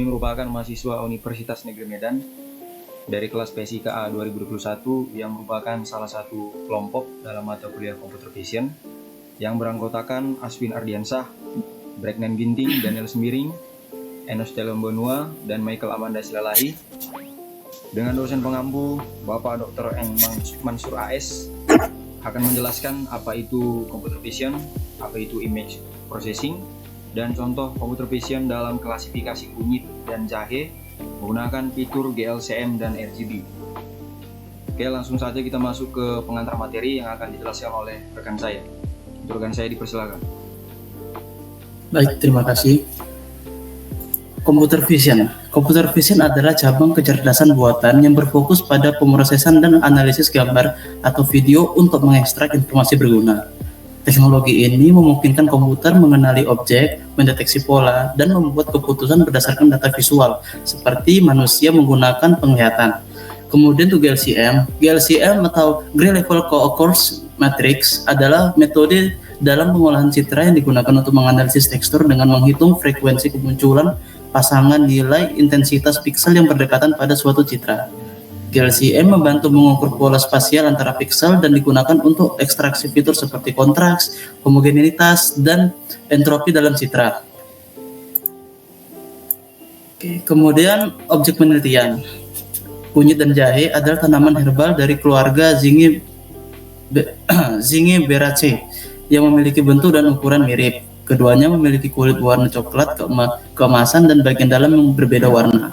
Kami merupakan mahasiswa Universitas Negeri Medan dari kelas PSIKA 2021 yang merupakan salah satu kelompok dalam mata kuliah Computer Vision yang beranggotakan Aswin Ardiansah, Bregnan Ginting, Daniel Semiring, Enos Telembonua, dan Michael Amanda Silalahi, dengan dosen pengampu Bapak Dr. Eng Mansur AS akan menjelaskan apa itu Computer Vision, apa itu Image Processing, dan contoh Computer Vision dalam klasifikasi kunyit dan jahe menggunakan fitur GLCM dan RGB. Oke, langsung saja kita masuk ke pengantar materi yang akan dijelaskan oleh rekan saya. Untuk rekan saya dipersilakan. Baik, terima kasih. Computer Vision. Computer Vision adalah cabang kecerdasan buatan yang berfokus pada pemrosesan dan analisis gambar atau video untuk mengekstrak informasi berguna. Teknologi ini memungkinkan komputer mengenali objek, mendeteksi pola, dan membuat keputusan berdasarkan data visual, seperti manusia menggunakan penglihatan. Kemudian untuk GLCM atau Gray Level Co-occurrence Matrix adalah metode dalam pengolahan citra yang digunakan untuk menganalisis tekstur dengan menghitung frekuensi kemunculan pasangan nilai intensitas piksel yang berdekatan pada suatu citra. GLCM membantu mengukur pola spasial antara piksel dan digunakan untuk ekstraksi fitur seperti kontras, homogenitas, dan entropi dalam citra. Kemudian objek penelitian. Kunyit dan jahe adalah tanaman herbal dari keluarga Zingiberaceae yang memiliki bentuk dan ukuran mirip. Keduanya memiliki kulit warna coklat keemasan dan bagian dalam yang berbeda warna.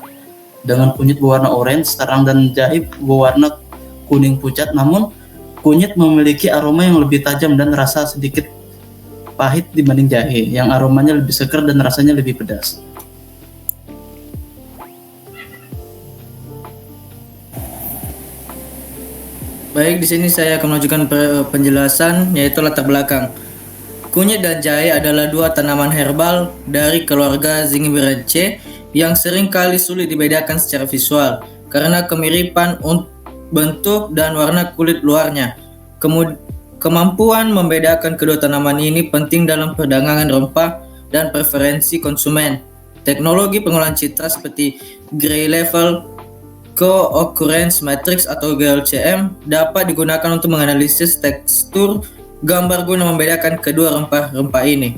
Dengan kunyit berwarna orange terang dan jahe berwarna kuning pucat, namun kunyit memiliki aroma yang lebih tajam dan rasa sedikit pahit dibanding jahe, yang aromanya lebih segar dan rasanya lebih pedas. Baik, di sini saya akan mengajukan penjelasan, yaitu latar belakang. Kunyit dan jahe adalah dua tanaman herbal dari keluarga Zingiberaceae yang sering kali sulit dibedakan secara visual karena kemiripan bentuk dan warna kulit luarnya. Kemampuan membedakan kedua tanaman ini penting dalam perdagangan rempah dan preferensi konsumen. Teknologi pengolahan citra seperti Gray Level Co-occurrence Matrix atau GLCM dapat digunakan untuk menganalisis tekstur gambar guna membedakan kedua rempah-rempah ini.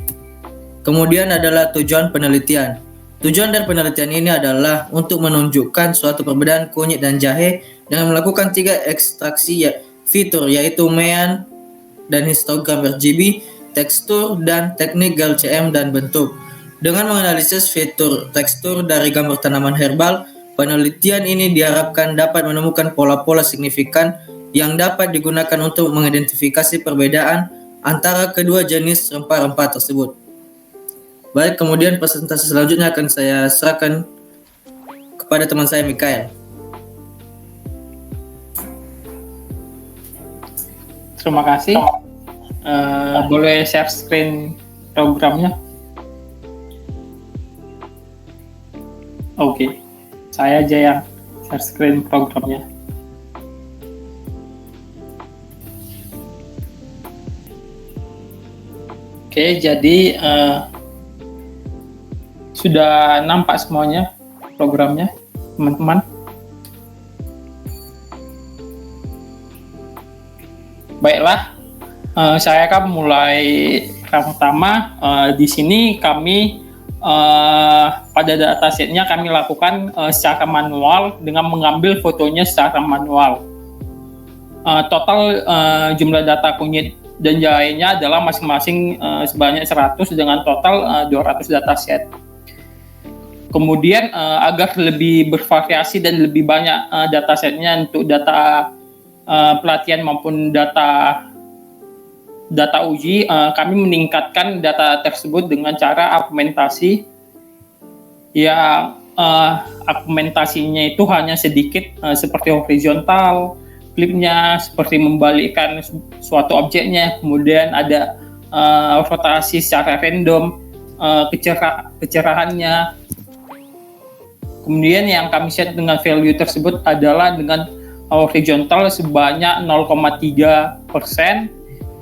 Kemudian adalah tujuan penelitian. Tujuan dari penelitian ini adalah untuk menunjukkan suatu perbedaan kunyit dan jahe dengan melakukan 3 ekstraksi fitur, yaitu mean dan histogram RGB, tekstur, dan teknik GLCM dan bentuk. Dengan menganalisis fitur tekstur dari gambar tanaman herbal, penelitian ini diharapkan dapat menemukan pola-pola signifikan yang dapat digunakan untuk mengidentifikasi perbedaan antara kedua jenis rempah-rempah tersebut. Baik, kemudian presentasi selanjutnya akan saya serahkan kepada teman saya Mikael. Terima kasih. Boleh share screen programnya? Oke, saya aja yang share screen programnya. Oke, jadi sudah nampak semuanya programnya, teman-teman? Baiklah, saya akan mulai pertama. Di sini kami pada datasetnya kami lakukan secara manual dengan mengambil fotonya secara manual. Total jumlah data kunyit dan jahenya adalah masing-masing sebanyak 100 dengan total 200 dataset. Kemudian agar lebih bervariasi dan lebih banyak datasetnya untuk data pelatihan maupun data uji, kami meningkatkan data tersebut dengan cara argumentasi yang argumentasinya itu hanya sedikit, seperti horizontal, klipnya seperti membalikkan suatu objeknya, kemudian ada rotasi secara random, kecerahannya. Kemudian yang kami set dengan value tersebut adalah dengan horizontal sebanyak 0,3%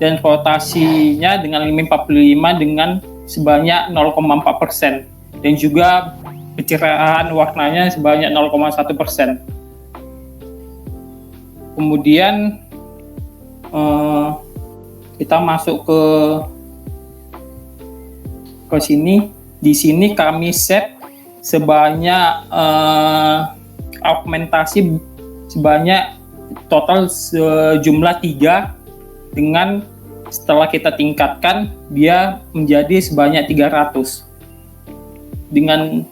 dan rotasinya dengan 45 dengan sebanyak 0,4%. Dan juga kecerahan warnanya sebanyak 0,1%. Kemudian kita masuk ke sini. Di sini kami set sebanyak augmentasi sebanyak total sejumlah 3, dengan setelah kita tingkatkan dia menjadi sebanyak 300 dengan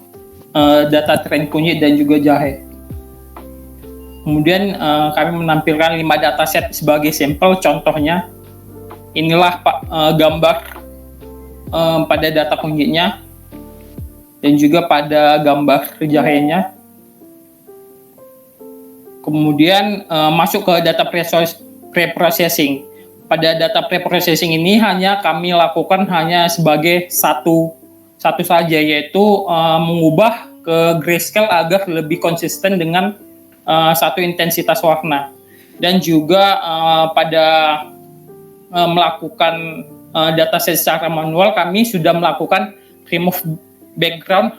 data tren kunyit dan juga jahe. Kemudian kami menampilkan 5 dataset sebagai sampel. Contohnya inilah gambar pada data kunyitnya dan juga pada gambar jahenya. Kemudian masuk ke data pre-processing. Pada data pre-processing ini hanya kami lakukan hanya sebagai satu saja, yaitu mengubah ke grayscale agar lebih konsisten dengan satu intensitas warna. Dan juga pada melakukan dataset secara manual, kami sudah melakukan remove background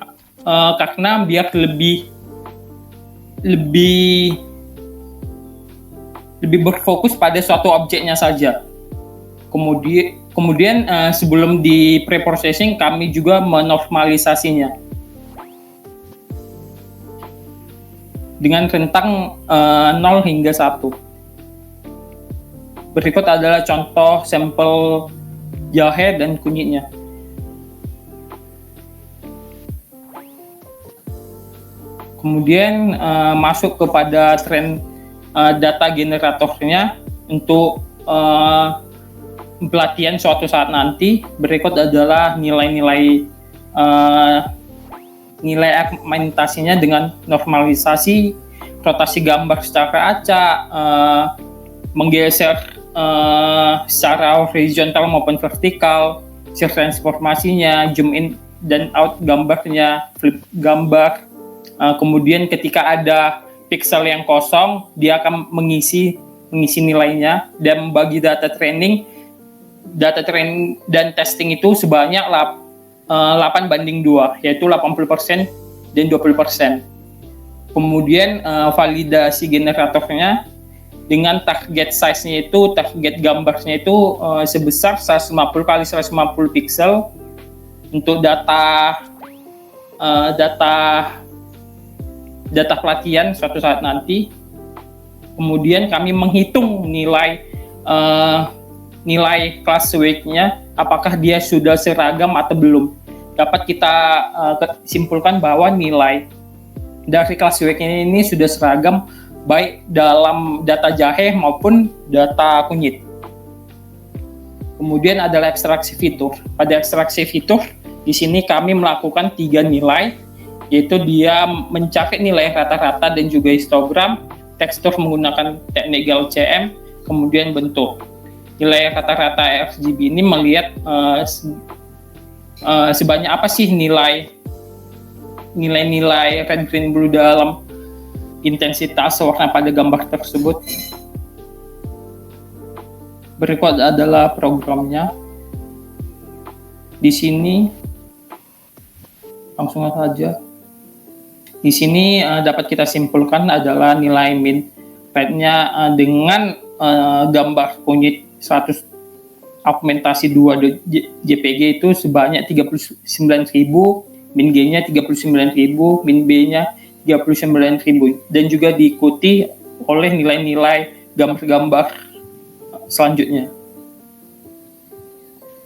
karena biar lebih berfokus pada suatu objeknya saja. Kemudian sebelum di pre-processing kami juga menormalisasinya dengan rentang 0 hingga 1. Berikut adalah contoh sampel jahe dan kunyitnya. Kemudian masuk kepada tren data generatornya untuk pelatihan suatu saat nanti. Berikut adalah nilai augmentasinya dengan normalisasi, rotasi gambar secara acak, menggeser secara horizontal maupun vertikal, shear transformasinya, zoom in dan out gambarnya, flip gambar. Kemudian ketika ada pixel yang kosong, dia akan mengisi nilainya dan membagi data training dan testing itu sebanyak 8:2, yaitu 80% dan 20%. Kemudian validasi generatornya dengan target size-nya itu, target gambarnya itu sebesar 150 x 150 pixel untuk data pelatihan suatu saat nanti. Kemudian kami menghitung nilai class weight-nya, apakah dia sudah seragam atau belum. Dapat kita simpulkan bahwa nilai dari class weight-nya ini sudah seragam baik dalam data jahe maupun data kunyit. Kemudian adalah ekstraksi fitur. Pada ekstraksi fitur di sini kami melakukan 3 nilai, yaitu dia mencari nilai rata-rata dan juga histogram, tekstur menggunakan teknik GLCM, kemudian bentuk. Nilai rata-rata RGB ini melihat sebanyak apa sih nilai red, green, blue dalam intensitas warna pada gambar tersebut. Berikut adalah programnya. Di sini langsung saja. Di sini dapat kita simpulkan adalah nilai min red-nya dengan gambar kunyit 100 augmentasi 2 JPG itu sebanyak 39.000, min G-nya 39.000, min B-nya 39.000, dan juga diikuti oleh nilai-nilai gambar-gambar selanjutnya.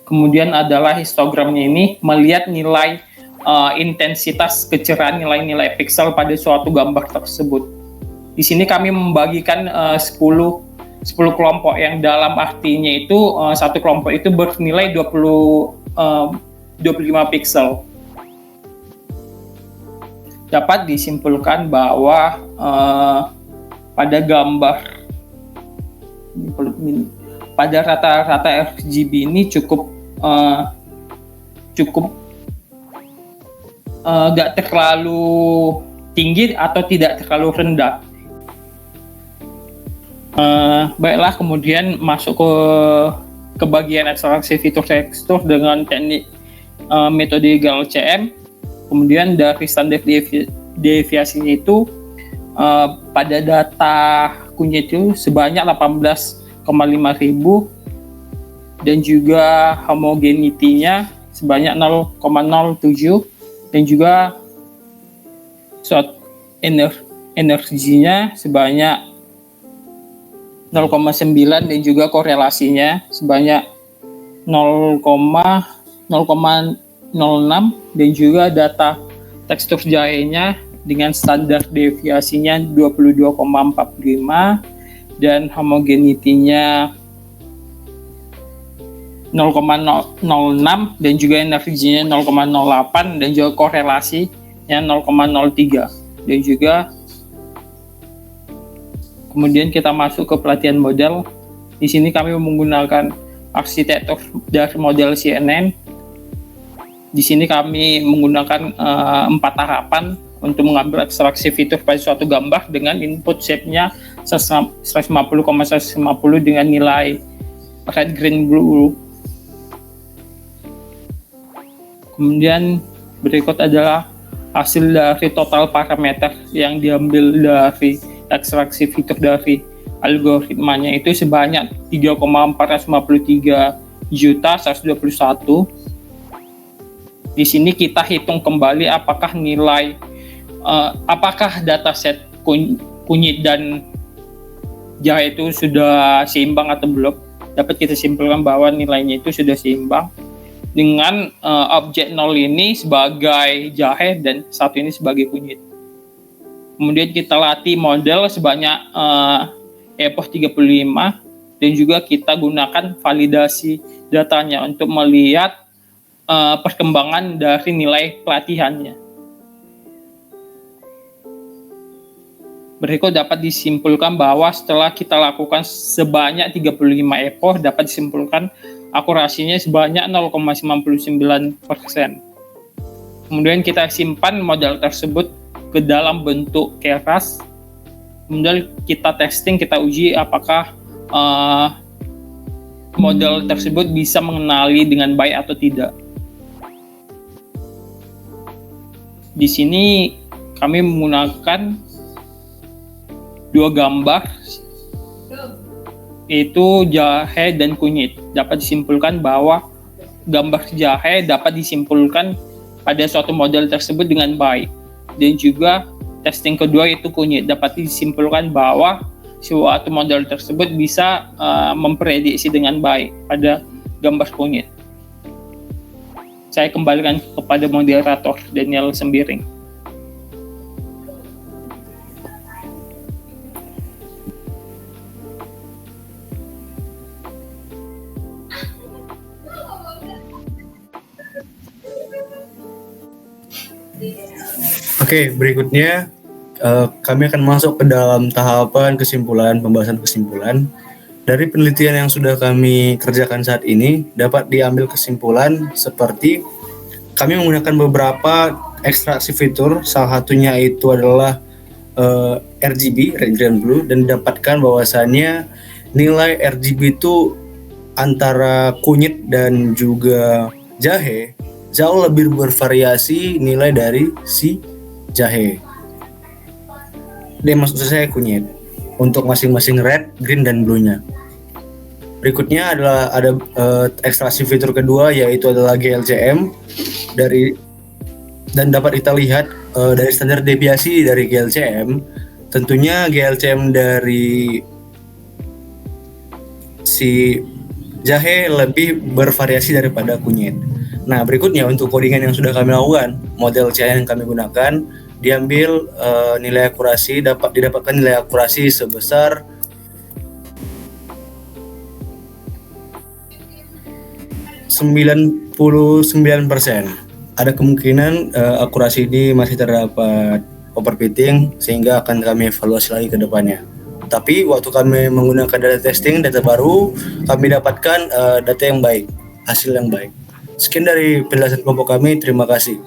Kemudian adalah histogramnya, ini melihat nilai intensitas kecerahan nilai-nilai pixel pada suatu gambar tersebut. Di sini kami membagikan 10 kelompok, yang dalam artinya itu satu kelompok itu bernilai 25 pixel. Dapat disimpulkan bahwa pada rata-rata RGB ini cukup gak terlalu tinggi atau tidak terlalu rendah. Baiklah, kemudian masuk ke bagian ekstraksi fitur tekstur dengan teknik metode GLCM. Kemudian dari standar deviasinya itu pada data kunyit itu sebanyak 18,5 ribu, dan juga homogenitinya sebanyak 0,07, dan juga energinya sebanyak 0,9, dan juga korelasinya sebanyak 0,06, dan juga data tekstur jahenya dengan standar deviasinya 22,45 dan homogenitinya 0,06, dan juga energinya 0,08, dan juga korelasinya 0,03. Dan juga kemudian kita masuk ke pelatihan model. Di sini kami menggunakan arsitektur dari model CNN. Di sini kami menggunakan 4 tahapan untuk mengambil ekstraksi fitur pada suatu gambar dengan input shape-nya 150,150 dengan nilai red, green, blue. Kemudian berikut adalah hasil dari total parameter yang diambil dari ekstraksi fitur dari algoritmanya, itu sebanyak 3,453.121. Di sini kita hitung kembali apakah apakah dataset kunyit dan jahe itu sudah seimbang atau belum. Dapat kita simpulkan bahwa nilainya itu sudah seimbang dengan objek 0 ini sebagai jahe dan 1 ini sebagai kunyit. Kemudian kita latih model sebanyak epoch 35, dan juga kita gunakan validasi datanya untuk melihat perkembangan dari nilai pelatihannya. Berikut dapat disimpulkan bahwa setelah kita lakukan sebanyak 35 epoch, dapat disimpulkan akurasinya sebanyak 0,99%. Kemudian kita simpan model tersebut ke dalam bentuk keras. Kemudian kita testing, kita uji apakah model tersebut bisa mengenali dengan baik atau tidak. Di sini kami menggunakan 2 gambar, yaitu jahe dan kunyit. Dapat disimpulkan bahwa gambar jahe dapat disimpulkan pada suatu model tersebut dengan baik. Dan juga testing kedua yaitu kunyit, dapat disimpulkan bahwa suatu model tersebut bisa memprediksi dengan baik pada gambar kunyit. Saya kembalikan kepada moderator Daniel Sembiring. Oke, berikutnya kami akan masuk ke dalam tahapan pembahasan kesimpulan. Dari penelitian yang sudah kami kerjakan saat ini, dapat diambil kesimpulan seperti kami menggunakan beberapa ekstraksi fitur, salah satunya itu adalah RGB, red, green, blue, dan didapatkan bahwasannya nilai RGB itu antara kunyit dan juga jahe jauh lebih bervariasi nilai dari si jahe. Maksud saya kunyit untuk masing-masing red, green, dan blue-nya. Berikutnya adalah ada ekstraksi fitur kedua, yaitu adalah GLCM dan dapat kita lihat dari standar deviasi dari GLCM. Tentunya GLCM dari si jahe lebih bervariasi daripada kunyit. Nah, berikutnya untuk codingan yang sudah kami lakukan, model C yang kami gunakan diambil didapatkan nilai akurasi sebesar 99%. Ada kemungkinan akurasi ini masih terdapat overfitting, sehingga akan kami evaluasi lagi ke depannya. Tapi waktu kami menggunakan data testing, data baru, kami dapatkan data yang baik, hasil yang baik. Sekian dari penjelasan kelompok kami, terima kasih.